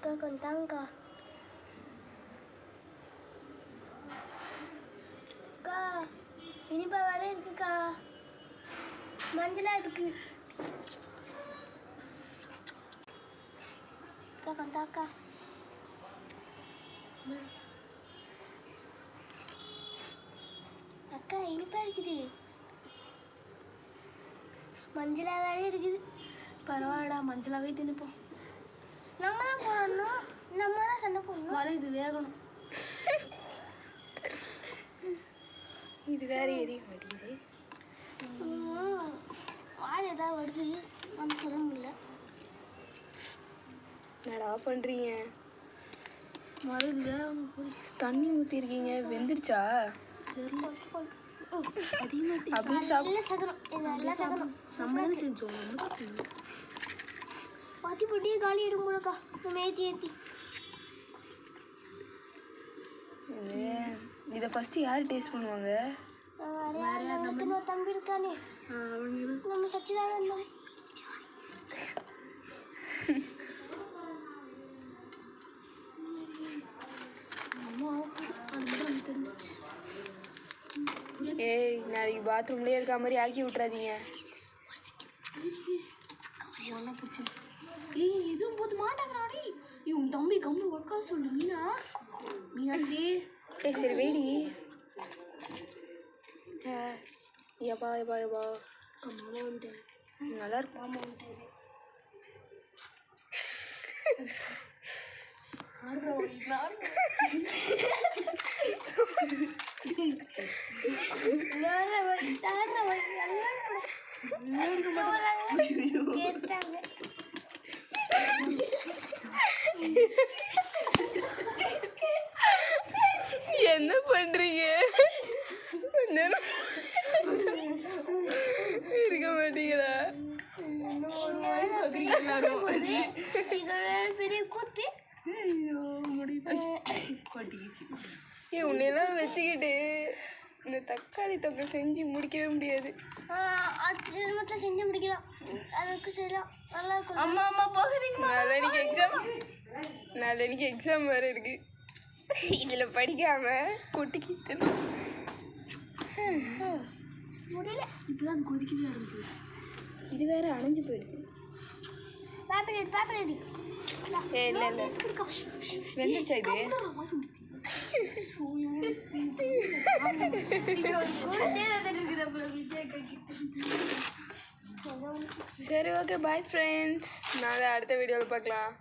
கொஞ்சம் தாங்கக்கா. அக்கா இனிப்பா வேற இருக்குக்கா, மஞ்சளா இருக்கு. அக்கா கொண்டாக்கா. அக்கா இனிப்பா இருக்குது, மஞ்சளா வேற இருக்குது. பரவாயில்லடா, மஞ்சளாவே தின்னுப்போம். நம்ம தான் போடணும், நம்ம தான் சண்டை போடணும். வர இது வேகணும். இது வேற எரிய மாட்டேங்குது. வாழை ஏதாவது வருது, நம்ம சொல்ல முடியல. என்னடா பண்ணுறீங்க? வர இது வேகணும். போய் தண்ணி ஊற்றிருக்கீங்க, வெந்துருச்சா? அப்படியே எல்லாம் சகரம், இதெல்லாம் சகரம். நம்ம என்ன செஞ்சோம்? நம்ம பத்தி பொட்டியே காலி இடும் போலக்கா, நம்ம ஏற்றி. இதை ஃபஸ்ட்டு யார் டேஸ்ட் பண்ணுவாங்க? நம்ம தம்பி இருக்கானே, நம்ம சச்சிதானே இருந்தாங்க. ஏய், நாளைக்கு பாத்ரூம்லேயே இருக்க மாதிரி ஆக்கி விட்றாதீங்க. ஏய், எதுவும் போது மாட்டாங்கடாடி. உன் தம்பி கம்மி ஒர்க்கா சொல்லு. மீனாட்சி. ஏய் சரி வெயிடி. ஏப்பா ஏப்பா ஏப்பா மாமா வந்துட்டேன். நல்லா இருக்கும். மாமா வந்துட்டாரு. கேட்டாங்க. என்ன பண்றீங்க? இருக்க மாட்டீங்களா? பெரிய கூத்து. ஏய், உன்னையெல்லாம் வச்சுக்கிட்டு இந்த தக்காளி தொக்கை செஞ்சு முடிக்கவே முடியாது. அடுத்த ஜென்மத்தில் செஞ்சு முடிக்கலாம், அதுக்கு செய்யலாம், நல்லா இருக்கும். அம்மா அம்மா போகுறீங்க. நாளைக்கு எக்ஸாம் வேறு இருக்கு. இதில் படிக்காம கொட்டிக்கிட்டு முடியல. இப்போதான் கொதிக்கவே ஆரம்பிச்சு. இது வேற அணைஞ்சு போயிடுது. பேப்பர் எடு. ஏ இல்லை இல்லை, வெந்துச்சா இது? சரி ஓகே, பாய் ஃப்ரெண்ட்ஸ். நாளை அடுத்த வீடியோவில் பார்க்கலாம்.